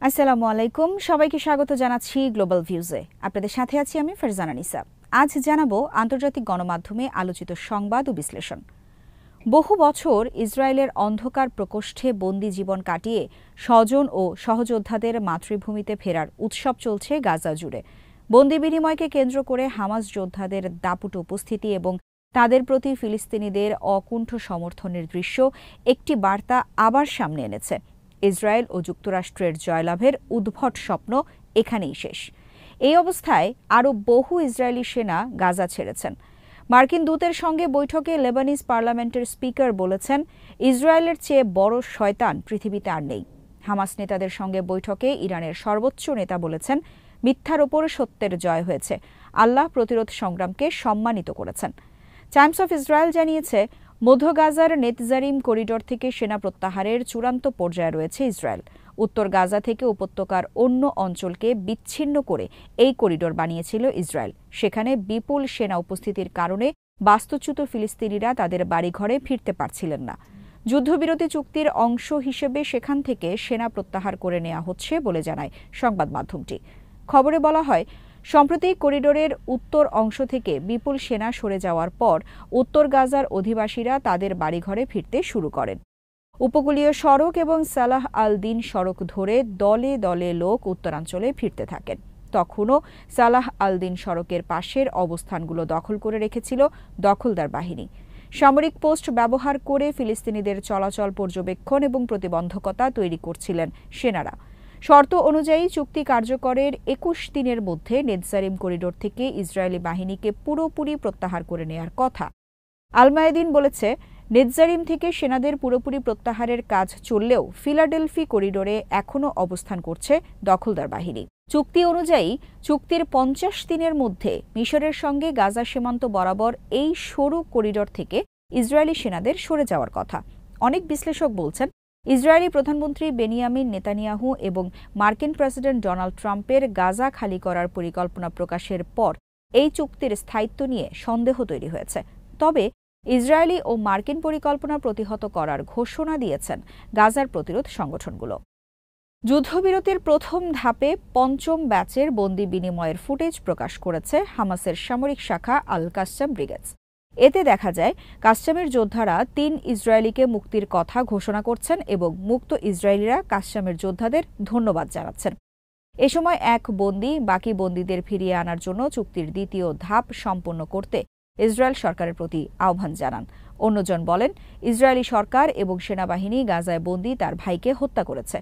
আসসালামু আলাইকুম, সবাইকে স্বাগত জানাচ্ছি গ্লোবাল ভিউজে। আপনাদের সাথে আছি আমি ফারজানা নিসা। আজ জানাবো আন্তর্জাতিক গণমাধ্যমে আলোচিত সংবাদ ও বিশ্লেষণ। বহু বছর ইসরায়েলের অন্ধকার প্রকোষ্ঠে বন্দি জীবন কাটিয়ে স্বজন ও সহযোদ্ধাদের মাতৃভূমিতে ফেরার উৎসব চলছে গাজা জুড়ে। বন্দি বিনিময়কে কেন্দ্র করে হামাস যোদ্ধাদের দাপুট উপস্থিতি এবং তাদের প্রতি ফিলিস্তিনিদের অকুণ্ঠ সমর্থনের দৃশ্য একটি বার্তা আবার সামনে এনেছে। ইসরায়েল ও যুক্তরাষ্ট্রের জয়লাভের উদ্ভট স্বপ্ন এখানেই শেষ। এই অবস্থায় আরও বহু ইসরায়েলি সেনা গাজা ছেড়েছেন। মার্কিন দূতের সঙ্গে বৈঠকে লেবানিজ পার্লামেন্টের স্পিকার বলেছেন, ইসরায়েলের চেয়ে বড় শয়তান পৃথিবীতে আর নেই। হামাস নেতাদের সঙ্গে বৈঠকে ইরানের সর্বোচ্চ নেতা বলেছেন, মিথ্যার ওপর সত্যের জয় হয়েছে। আল্লাহ প্রতিরোধ সংগ্রামকে সম্মানিত করেছেন। টাইমস অফ ইসরায়েল জানিয়েছে, মধ্য গাজার নেতজারিম করিডোর থেকে সেনা প্রত্যাহারের চূড়ান্ত পর্যায়ে রয়েছে ইসরায়েল। উত্তর গাজা থেকে উপত্যকার অন্য অঞ্চলকে বিচ্ছিন্ন করে এই করিডোর বানিয়েছিল ইসরায়েল। সেখানে বিপুল সেনা উপস্থিতির কারণে বাস্তুচ্যুত ফিলিস্তিনিরা তাদের বাড়িঘরে ফিরতে পারছিলেন না। যুদ্ধবিরতি চুক্তির অংশ হিসেবে সেখান থেকে সেনা প্রত্যাহার করে নেওয়া হচ্ছে বলে জানায় সংবাদ মাধ্যমটি। খবরে বলা হয়, সম্প্রতি করিডোরের উত্তর অংশ থেকে বিপুল সেনা সরে যাওয়ার পর উত্তর গাজার অধিবাসীরা তাদের বাড়িঘরে ফিরতে শুরু করেন। উপকূলীয় সড়ক এবং সালাহ আল দিন সড়ক ধরে দলে দলে লোক উত্তরাঞ্চলে ফিরতে থাকেন। তখনও সালাহ আল দিন সড়কের পাশের অবস্থানগুলো দখল করে রেখেছিল দখলদার বাহিনী। সামরিক পোস্ট ব্যবহার করে ফিলিস্তিনিদের চলাচল পর্যবেক্ষণ এবং প্রতিবন্ধকতা তৈরি করছিলেন সেনারা। শর্ত অনুযায়ী চুক্তি কার্যকরের ২১ দিনের মধ্যে নেতজারিম করিডোর থেকে ইসরায়েলি বাহিনীকে পুরোপুরি প্রত্যাহার করে নেয়ার কথা। আল মায়াদিন বলেছে, নেতজারিম থেকে সেনাদের পুরোপুরি প্রত্যাহারের কাজ চললেও ফিলাডেলফি করিডোরে এখনও অবস্থান করছে দখলদার বাহিনী। চুক্তি অনুযায়ী চুক্তির ৫০ দিনের মধ্যে মিশরের সঙ্গে গাজা সীমান্ত বরাবর এই সরু করিডোর থেকে ইসরায়েলি সেনাদের সরে যাওয়ার কথা। অনেক বিশ্লেষক বলছেন, ইসরায়েলি প্রধানমন্ত্রী বেনিয়ামিন নেতানিয়াহু এবং মার্কিন প্রেসিডেন্ট ডোনাল্ড ট্রাম্পের গাজা খালি করার পরিকল্পনা প্রকাশের পর এই চুক্তির স্থায়িত্ব নিয়ে সন্দেহ তৈরি হয়েছে। তবে ইসরায়েলি ও মার্কিন পরিকল্পনা প্রতিহত করার ঘোষণা দিয়েছেন গাজার প্রতিরোধ সংগঠনগুলো। যুদ্ধবিরতির প্রথম ধাপে ৫ম ব্যাচের বন্দি বিনিময়ের ফুটেজ প্রকাশ করেছে হামাসের সামরিক শাখা আল কাসসাম ব্রিগেডস। এতে দেখা যায়, কাসসামের যোদ্ধারা ৩ ইসরায়েলিকে মুক্তির কথা ঘোষণা করছেন এবং মুক্ত ইসরায়েলিরা কাসসামের যোদ্ধাদের ধন্যবাদ জানাচ্ছেন। এ সময় এক বন্দী বাকি বন্দীদের ফিরিয়ে আনার জন্য চুক্তির দ্বিতীয় ধাপ সম্পন্ন করতে ইসরায়েল সরকারের প্রতি আহ্বান জানান। অন্যজন বলেন, ইসরায়েলি সরকার এবং সেনাবাহিনী গাজায় বন্দী তার ভাইকে হত্যা করেছে।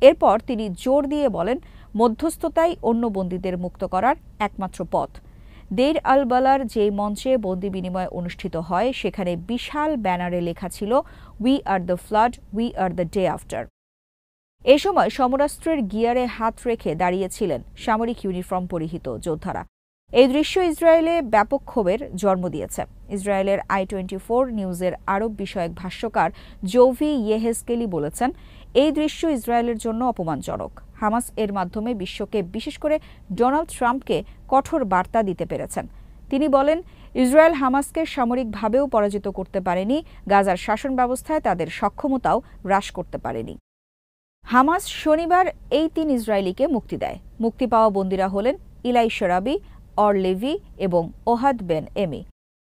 এরপর তিনি জোর দিয়ে বলেন, মধ্যস্থতাই অন্য বন্দীদের মুক্ত করার একমাত্র পথ। দেইর আল বালার যে মঞ্চে বন্দি বিনিময় অনুষ্ঠিত হয়, সেখানে বিশাল ব্যানারে লেখা ছিল, we are the flood, we are the day after. এ সময় সমরাস্ত্রের গিয়ারে হাত রেখে দাঁড়িয়েছিলেন সামরিক ইউনিফর্ম পরিহিত যোদ্ধারা। এই দৃশ্য ইসরায়েলে ব্যাপক ক্ষোভের জন্ম দিয়েছে। ইসরায়েলের i24 নিউজের আরব বিষয়ক ভাষ্যকার জোভি ইয়েহেজকেলি বলেছেন, এই দৃশ্য ইসরায়েলের জন্য অপমানজনক। হামাস এর মাধ্যমে বিশ্বকে, বিশেষ করে ডোনাল্ড ট্রাম্পকে কঠোর বার্তা দিতে পেরেছেন। তিনি বলেন, ইসরায়েল হামাসকে সামরিকভাবেও পরাজিত করতে পারেনি, গাজার শাসন ব্যবস্থায় তাদের সক্ষমতাও হ্রাস করতে পারেনি। হামাস শনিবার এই ৩ ইসরায়েলিকে মুক্তি দেয়। মুক্তি পাওয়া বন্দীরা হলেন ইলাই শরাবি, অর লেভি এবং ওহাদ বেন এমি।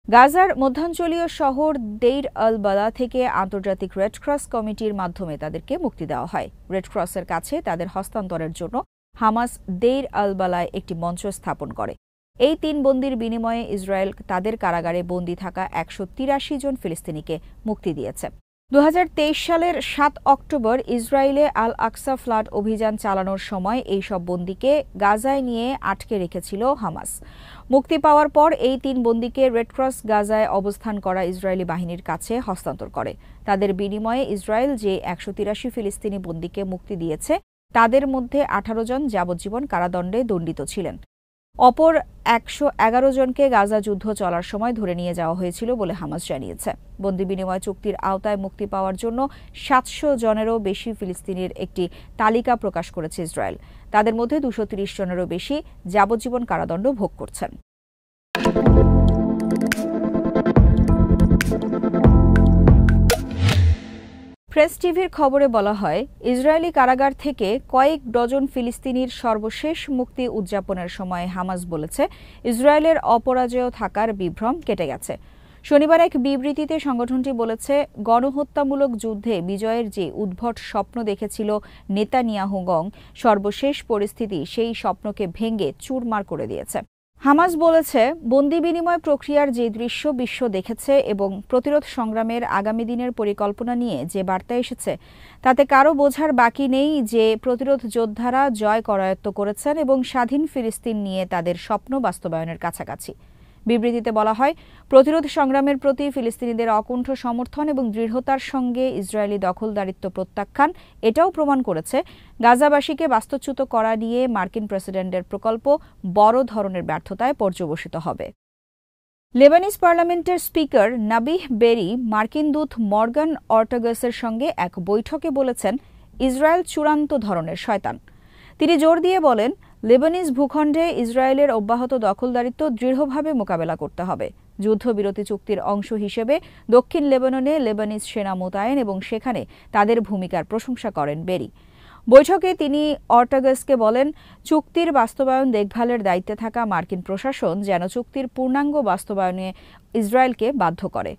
গাজার মধ্যাঞ্চলীয় শহর দেইর আল বালা থেকে আন্তর্জাতিক রেড ক্রস কমিটির মাধ্যমে তাদেরকে মুক্তি দেওয়া হয়। রেড ক্রসের কাছে তাদের হস্তান্তরের জন্য হামাস দেইর আল বালায় একটি মঞ্চ স্থাপন করে। এই ৩ বন্দীর বিনিময়ে ইসরায়েল তাদের কারাগারে বন্দী থাকা ১৮৩ জন ফিলিস্তিনিকে মুক্তি দিয়েছে। ২০২৩ সালের ৭ অক্টোবর ইসরায়েলে আল আকসা ফ্লাড অভিযান চালানোর সময় এই সব বন্দীকে গাজায় নিয়ে আটকে রেখেছিল হামাস। মুক্তি পাওয়ার পর এই ৩ বন্দীকে রেডক্রস গাজায় অবস্থান করা ইসরায়েলি বাহিনীর কাছে হস্তান্তর করে। তাদের বিনিময়ে ইসরায়েল যে ১৮৩ ফিলিস্তিনি বন্দীকে মুক্তি দিয়েছে, তাদের মধ্যে ১৮ জন যাবজ্জীবন কারাদণ্ডে দণ্ডিত ছিলেন। অপর ১১১ জনকে গাজা যুদ্ধ চলার সময় ধরে নিয়ে যাওয়া হয়েছিল বলে হামাস জানিয়েছে। বন্দি বিনিময় চুক্তির আওতায় মুক্তি পাওয়ার জন্য ৭০০ জনেরও বেশি ফিলিস্তিনির একটি তালিকা প্রকাশ করেছে ইসরায়েল। তাদের মধ্যে ২৩০ জনেরও বেশি যাবজ্জীবন কারাদণ্ড ভোগ করছেন। প্রেস টিভির খবরে বলা হয়, ইসরায়েলি কারাগার থেকে কয়েক ডজন ফিলিস্তিনির সর্বশেষ মুক্তি উদযাপনের সময় হামাস বলেছে, ইসরায়েলের অপরাজেয় থাকার বিভ্রম কেটে গেছে। শনিবার এক বিবৃতিতে সংগঠনটি বলেছে, গণহত্যামূলক যুদ্ধে বিজয়ের যে উদ্ভট স্বপ্ন দেখেছিল নেতানিয়াহুগং, সর্বশেষ পরিস্থিতি সেই স্বপ্নকে ভেঙে চুরমার করে দিয়েছে। হামাস বলেছে, বন্দি বিনিময় প্রক্রিয়ার যে দৃশ্য বিশ্ব দেখেছে এবং প্রতিরোধ সংগ্রামের আগামী দিনের পরিকল্পনা নিয়ে যে বার্তা এসেছে, তাতে কারও বোঝার বাকি নেই যে প্রতিরোধ যোদ্ধারা জয় করায়ত্ত করেছেন এবং স্বাধীন ফিলিস্তিন নিয়ে তাদের স্বপ্ন বাস্তবায়নের কাছাকাছি। বিবৃতিতে বলা হয়, প্রতিরোধ সংগ্রামের প্রতি ফিলিস্তিনিদের অকুণ্ঠ সমর্থন এবং দৃঢ়তার সঙ্গে ইসরায়েলি দখলদারিত্ব প্রত্যাখ্যান এটাও প্রমাণ করেছে, গাজাবাসীকে বাস্তুচ্যুত করা নিয়ে মার্কিন প্রেসিডেন্টের প্রকল্প বড় ধরনের ব্যর্থতায় পর্যবসিত হবে। লেবানিজ পার্লামেন্টের স্পিকার নাবিহ বেরি মার্কিন দূত মর্গান অর্টাগাসের সঙ্গে এক বৈঠকে বলেছেন, ইসরায়েল চূড়ান্ত ধরনের শয়তান। তিনি জোর দিয়ে বলেন, লেবানিজ ভূখণ্ডে ইসরায়েলের অব্যাহত দখলদারিত্ব দৃঢ়ভাবে মোকাবেলা করতে হবে। যুদ্ধবিরতি চুক্তির অংশ হিসেবে দক্ষিণ লেবাননে লেবানিজ সেনা মোতায়েন এবং সেখানে তাদের ভূমিকার প্রশংসা করেন বেরি। বৈঠকে তিনি অর্টাগাসকে বলেন, চুক্তির বাস্তবায়ন দেখভালের দায়িত্বে থাকা মার্কিন প্রশাসন যেন চুক্তির পূর্ণাঙ্গ বাস্তবায়নে ইসরায়েলকে বাধ্য করে।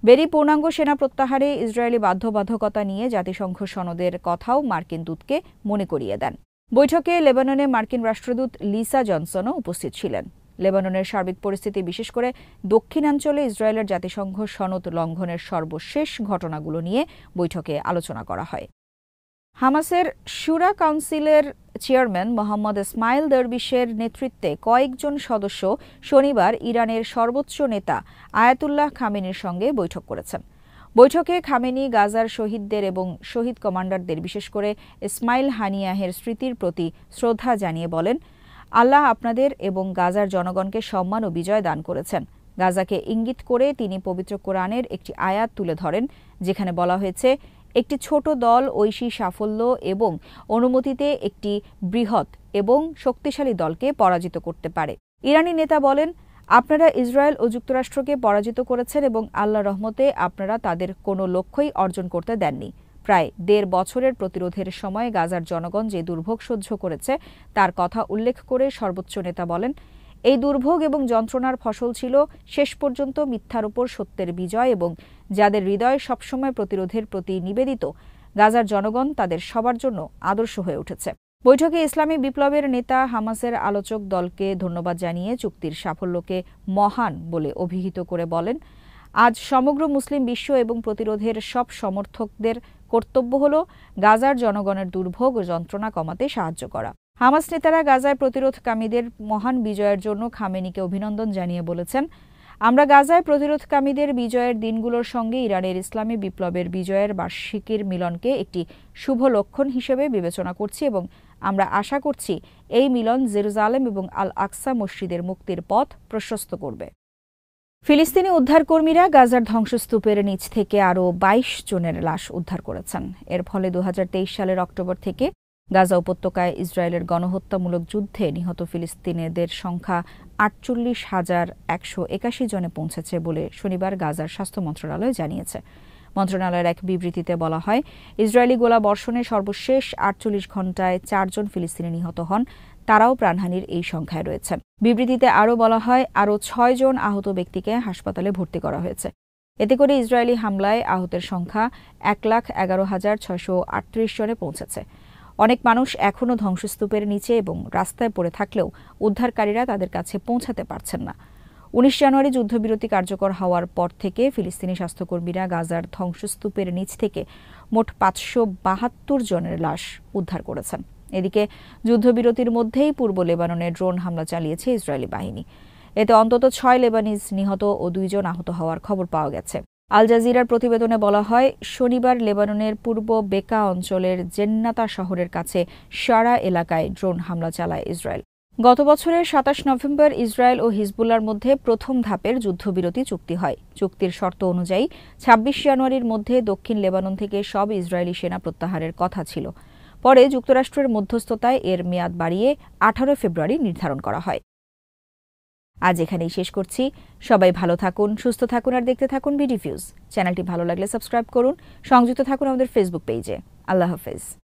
বেরি পূর্ণাঙ্গ সেনা প্রত্যাহারে ইসরায়েলি বাধ্যবাধকতা নিয়ে জাতিসংঘ সনদের কথাও মার্কিন দূতকে মনে করিয়ে দেন। বৈঠকে লেবাননে মার্কিন রাষ্ট্রদূত লিসা জনসনও উপস্থিত ছিলেন। লেবাননের সার্বিক পরিস্থিতি, বিশেষ করে দক্ষিণাঞ্চলে ইসরায়েলের জাতিসংঘ সনদ লঙ্ঘনের সর্বশেষ ঘটনাগুলো নিয়ে বৈঠকে আলোচনা করা হয়। হামাসের শুরা কাউন্সিলের চেয়ারম্যান মোহাম্মদ ইসমাইল দরবিশের নেতৃত্বে কয়েকজন সদস্য শনিবার ইরানের সর্বোচ্চ নেতা আয়াতুল্লাহ খামেনির সঙ্গে বৈঠক করেছেন। বৈঠকে খামেনি গাজার শহীদদের এবং শহীদ কমান্ডারদের, বিশেষ করে ইসমাইল হানিয়াহের স্মৃতির প্রতি শ্রদ্ধা জানিয়ে বলেন, আল্লাহ আপনাদের এবং গাজার জনগণকে সম্মান ও বিজয় দান করেছেন। গাজাকে ইঙ্গিত করে তিনি পবিত্র কোরআনের একটি আয়াত তুলে ধরেন, যেখানে বলা হয়েছে, একটি ছোট দল ঐশী সাফল্য এবং অনুমতিতে একটি বৃহৎ এবং শক্তিশালী দলকে পরাজিত করতে পারে। ইরানি নেতা বলেন, আপনারা ইসরায়েল ও যুক্তরাষ্ট্রকে পরাজিত করেছেন এবং আল্লাহর রহমতে আপনারা তাদের কোনো লক্ষ্যই অর্জন করতে দেননি। প্রায় ১.৫ বছরের প্রতিরোধের সময় গাজার জনগণ যে দুর্ভোগ সহ্য করেছে তার কথা উল্লেখ করে সর্বোচ্চ নেতা বলেন, এই দুর্ভোগ এবং যন্ত্রণার ফসল ছিল শেষ পর্যন্ত মিথ্যার উপর সত্যের বিজয় এবং যাদের হৃদয় সবসময় প্রতিরোধের প্রতি নিবেদিত, গাজার জনগণ তাদের সবার জন্য আদর্শ হয়ে উঠেছে। বৈঠকে ইসলামী বিপ্লবের নেতা হামাসের আলোচক দলকে ধন্যবাদ জানিয়ে চুক্তির সাফল্যকে মহান বলে অভিহিত করে বলেন, আজ সমগ্র মুসলিম বিশ্ব এবং প্রতিরোধের সব সমর্থকদের কর্তব্য হল গাজার জনগণের দুর্ভোগ ও যন্ত্রণা কমাতে সাহায্য করা। হামাস নেতারা গাজায় প্রতিরোধকামীদের মহান বিজয়ের জন্য খামেনিকে অভিনন্দন জানিয়ে বলেছেন, আমরা গাজায় প্রতিরোধকামীদের বিজয়ের দিনগুলোর সঙ্গে ইরানের ইসলামী বিপ্লবের বিজয়ের বার্ষিকীর মিলনকে একটি শুভ লক্ষণ হিসেবে বিবেচনা করছি এবং আমরা আশা করছি এই মিলন জেরুজালেম এবং আল আকসা মসজিদের মুক্তির পথ প্রশস্ত করবে। ফিলিস্তিনি উদ্ধারকর্মীরা গাজার ধ্বংসস্তূপের নিচ থেকে আরও ২২ জনের লাশ উদ্ধার করেছেন। এর ফলে ২০২৩ সালের অক্টোবর থেকে গাজা উপত্যকায় ইসরায়েলের গণহত্যামূলক যুদ্ধে নিহত ফিলিস্তিনিদের সংখ্যা ৪৮,১৮১ জনে পৌঁছেছে বলে শনিবার গাজার স্বাস্থ্য মন্ত্রণালয় জানিয়েছে। মন্ত্রণালয়ের এক বিবৃতিতে বলা হয়, ইসরায়েলি গোলাবর্ষণে সর্বশেষ ৪৮ ঘণ্টায় ৪ জন ফিলিস্তিনি নিহত হন, তারাও প্রাণহানির এই সংখ্যায় রয়েছেন। বিবৃতিতে আরও বলা হয়, আরও ৬ জন আহত ব্যক্তিকে হাসপাতালে ভর্তি করা হয়েছে। এতে করে ইসরায়েলি হামলায় আহতের সংখ্যা ১,১১,৬৩৮ জনে পৌঁছেছে। অনেক মানুষ এখনও ধ্বংসস্তূপের নিচে এবং রাস্তায় পড়ে থাকলেও উদ্ধারকারীরা তাদের কাছে পৌঁছাতে পারছেন না। ১৯ জানুয়ারি যুদ্ধবিরতি কার্যকর হওয়ার পর থেকে ফিলিস্তিনি স্বাস্থ্যকর্মীরা গাজার ধ্বংসস্তূপের নিচ থেকে মোট ৫৭২ জনের লাশ উদ্ধার করেছেন। এদিকে যুদ্ধবিরতির মধ্যেই পূর্ব লেবাননে ড্রোন হামলা চালিয়েছে ইসরায়েলি বাহিনী। এতে অন্তত ৬ লেবানিজ নিহত ও ২ জন আহত হওয়ার খবর পাওয়া গেছে। আল জাজিরার প্রতিবেদনে বলা হয়, শনিবার লেবাননের পূর্ব বেকা অঞ্চলের জেন্নাতা শহরের কাছে সারা এলাকায় ড্রোন হামলা চালায় ইসরায়েল। গত বছরের ২৭ নভেম্বর ইসরায়েল ও হিজবুল্লাহর মধ্যে প্রথম ধাপের যুদ্ধবিরতি চুক্তি হয়। চুক্তির শর্ত অনুযায়ী ২৬ জানুয়ারির মধ্যে দক্ষিণ লেবানন থেকে সব ইসরায়েলি সেনা প্রত্যাহারের কথা ছিল। পরে যুক্তরাষ্ট্রের মধ্যস্থতায় এর মেয়াদ বাড়িয়ে ১৮ ফেব্রুয়ারি নির্ধারণ করা হয়। আজ এখানেই শেষ করছি। সবাই ভালো থাকুন, সুস্থ থাকুন আর দেখতে থাকুন বিডি ভিউজ। চ্যানেলটি ভালো লাগলে সাবস্ক্রাইব করুন, সংযুক্ত থাকুন আমাদের ফেসবুক পেজে। আল্লাহ হাফেজ।